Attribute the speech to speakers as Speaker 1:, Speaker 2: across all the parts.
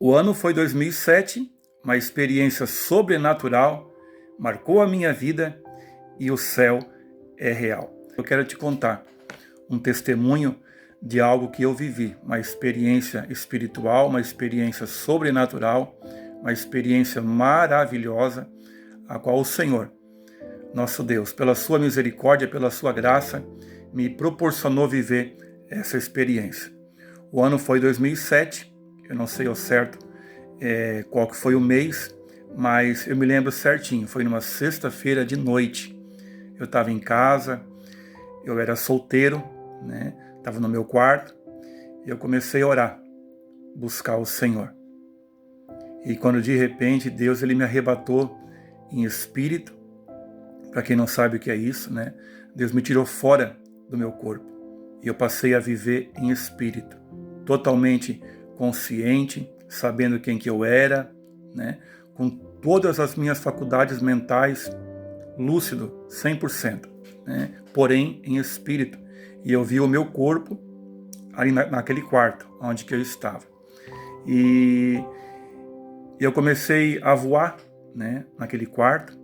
Speaker 1: O ano foi 2007, uma experiência sobrenatural, marcou a minha vida e o céu é real. Eu quero te contar um testemunho de algo que eu vivi, uma experiência espiritual, uma experiência sobrenatural, uma experiência maravilhosa, a qual o Senhor, nosso Deus, pela sua misericórdia, pela sua graça, me proporcionou viver essa experiência. O ano foi 2007, eu não sei ao certo qual que foi o mês, mas eu me lembro certinho, foi numa sexta-feira de noite. Eu estava em casa, eu era solteiro, né? Estava no meu quarto, e eu comecei a orar, buscar o Senhor. E quando de repente Deus ele me arrebatou em espírito, para quem não sabe o que é isso, né? Deus me tirou fora do meu corpo, e eu passei a viver em espírito, totalmente consciente, sabendo quem que eu era, né? Com todas as minhas faculdades mentais lúcido, 100%, né? Porém em espírito. E eu vi o meu corpo ali naquele quarto onde que eu estava. E eu comecei a voar, né, naquele quarto.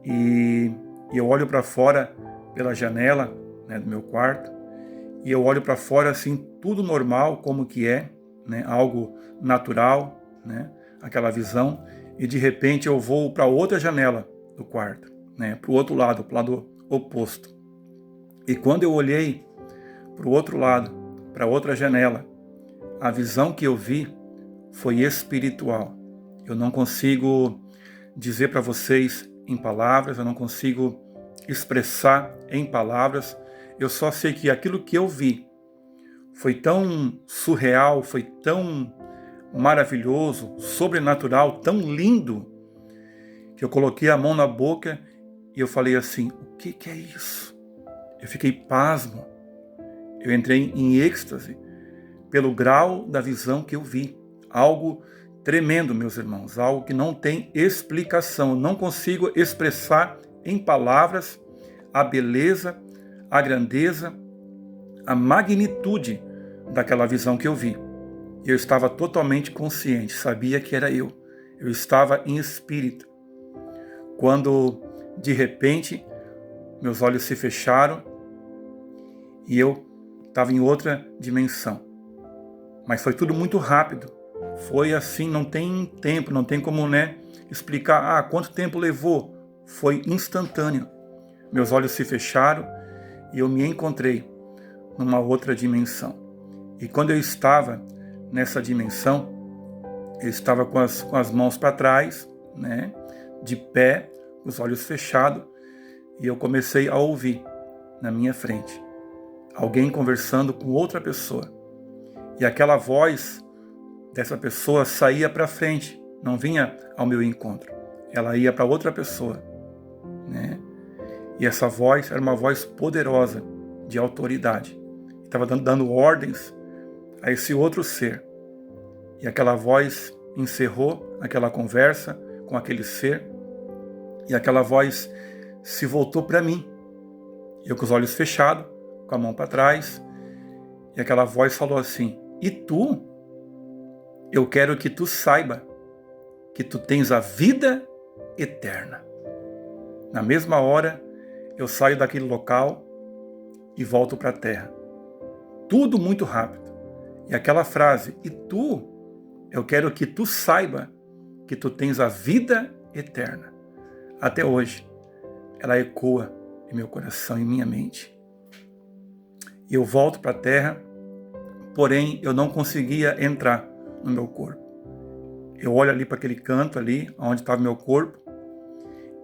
Speaker 1: E eu olho para fora pela janela, né, do meu quarto. E eu olho para fora assim, tudo normal, como que é, né, algo natural, né, aquela visão. E de repente eu vou para outra janela do quarto, né, para o outro lado, para o lado oposto. E quando eu olhei para o outro lado, para outra janela, a visão que eu vi foi espiritual. Eu não consigo dizer para vocês em palavras, eu não consigo expressar em palavras. Eu só sei que aquilo que eu vi foi tão surreal, foi tão maravilhoso, sobrenatural, tão lindo, que eu coloquei a mão na boca e eu falei assim: o que é isso? Eu fiquei pasmo, eu entrei em êxtase pelo grau da visão que eu vi. Algo tremendo, meus irmãos, algo que não tem explicação. Eu não consigo expressar em palavras a beleza, a grandeza, a magnitude daquela visão que eu vi. Eu estava totalmente consciente, sabia que era eu. Eu estava em espírito. Quando, de repente, meus olhos se fecharam e eu estava em outra dimensão. Mas foi tudo muito rápido. Foi assim, não tem tempo, não tem como, né, explicar quanto tempo levou. Foi instantâneo. Meus olhos se fecharam e eu me encontrei numa outra dimensão. E quando eu estava nessa dimensão, eu estava com as mãos para trás, né, de pé, com os olhos fechados, e eu comecei a ouvir na minha frente alguém conversando com outra pessoa. E aquela voz dessa pessoa saía para frente, não vinha ao meu encontro. Ela ia para outra pessoa, né? E essa voz era uma voz poderosa, de autoridade. Estava dando ordens a esse outro ser. E aquela voz encerrou aquela conversa com aquele ser. E aquela voz se voltou para mim. Eu com os olhos fechados, com a mão para trás. E aquela voz falou assim: e tu? Eu quero que tu saiba que tu tens a vida eterna. Na mesma hora, eu saio daquele local e volto para a terra. Tudo muito rápido. E aquela frase: e tu? Eu quero que tu saiba que tu tens a vida eterna. Até hoje, ela ecoa em meu coração, em minha mente. E eu volto para a terra, porém eu não conseguia entrar no meu corpo. Eu olho ali para aquele canto ali, onde estava meu corpo,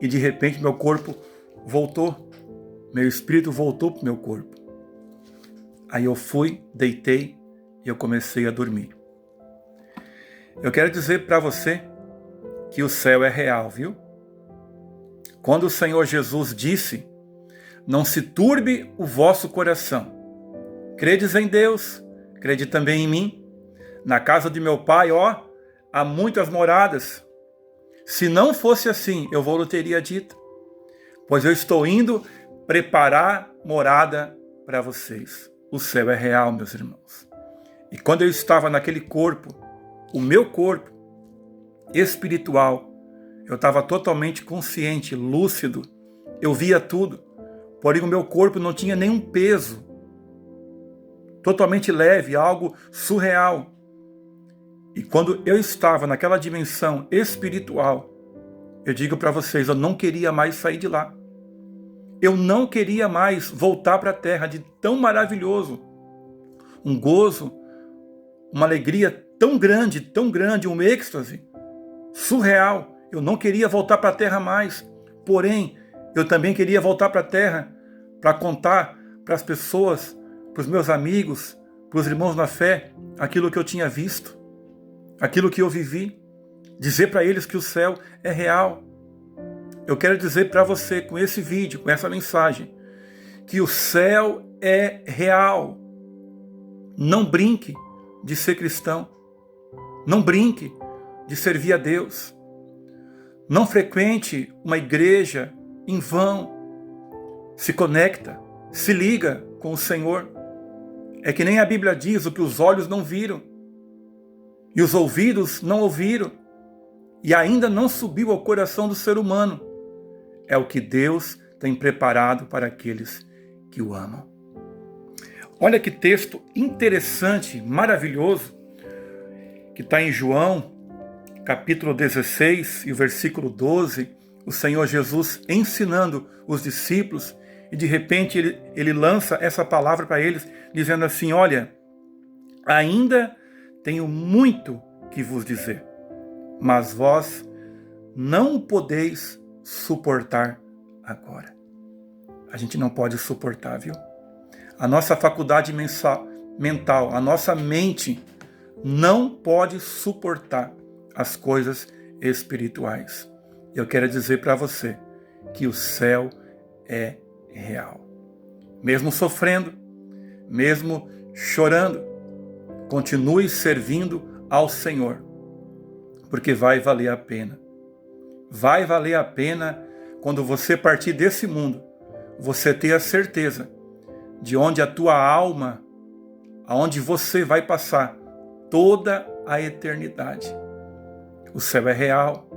Speaker 1: e de repente meu corpo voltou, meu espírito voltou para o meu corpo. Aí eu fui, deitei e eu comecei a dormir. Eu quero dizer para você que o céu é real, viu? Quando o Senhor Jesus disse: não se turbe o vosso coração. Credes em Deus, crede também em mim. Na casa de meu pai, há muitas moradas. Se não fosse assim, eu vou-lhe teria dito. Pois eu estou indo preparar morada para vocês. O céu é real, meus irmãos. E quando eu estava naquele corpo, o meu corpo espiritual, eu estava totalmente consciente, lúcido, eu via tudo, porém o meu corpo não tinha nenhum peso, totalmente leve, algo surreal. E quando eu estava naquela dimensão espiritual, eu digo para vocês, eu não queria mais sair de lá. Eu não queria mais voltar para a terra, de tão maravilhoso. Um gozo, uma alegria tão grande, um êxtase surreal. Eu não queria voltar para a terra mais. Porém, eu também queria voltar para a terra para contar para as pessoas, para os meus amigos, para os irmãos na fé, aquilo que eu tinha visto, aquilo que eu vivi. Dizer para eles que o céu é real. Eu quero dizer para você, com esse vídeo, com essa mensagem, que o céu é real. Não brinque de ser cristão. Não brinque de servir a Deus. Não frequente uma igreja em vão. Se conecta, se liga com o Senhor. É que nem a Bíblia diz, o que os olhos não viram e os ouvidos não ouviram e ainda não subiu ao coração do ser humano. É o que Deus tem preparado para aqueles que o amam. Olha que texto interessante, maravilhoso, que está em João, capítulo 16 e o versículo 12, o Senhor Jesus ensinando os discípulos, e de repente ele lança essa palavra para eles, dizendo assim, olha, ainda tenho muito que vos dizer, mas vós não podeis suportar agora. A gente não pode suportar, viu? A nossa faculdade mental, a nossa mente não pode suportar as coisas espirituais. Eu quero dizer para você que o céu é real. Mesmo sofrendo, mesmo chorando, continue servindo ao Senhor, porque vai valer a pena. Vai valer a pena quando você partir desse mundo, você ter a certeza de onde a tua alma, aonde você vai passar toda a eternidade. O céu é real.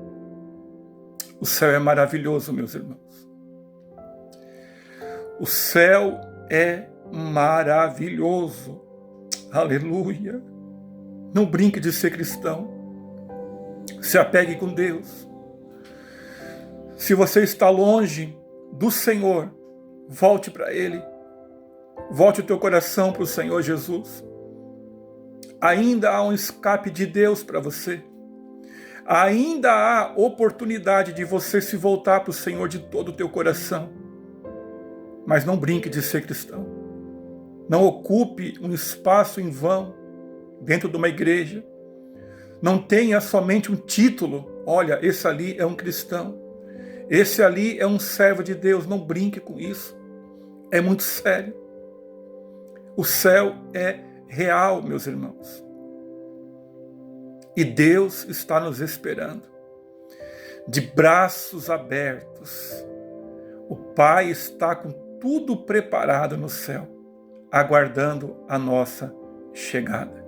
Speaker 1: O céu é maravilhoso, meus irmãos. O céu é maravilhoso. Aleluia. Não brinque de ser cristão. Se apegue com Deus. Se você está longe do Senhor, volte para Ele. Volte o teu coração para o Senhor Jesus. Ainda há um escape de Deus para você. Ainda há oportunidade de você se voltar para o Senhor de todo o teu coração. Mas não brinque de ser cristão. Não ocupe um espaço em vão dentro de uma igreja. Não tenha somente um título. Olha, esse ali é um cristão. Esse ali é um servo de Deus. Não brinque com isso. É muito sério. O céu é real, meus irmãos. E Deus está nos esperando, de braços abertos. O Pai está com tudo preparado no céu, aguardando a nossa chegada.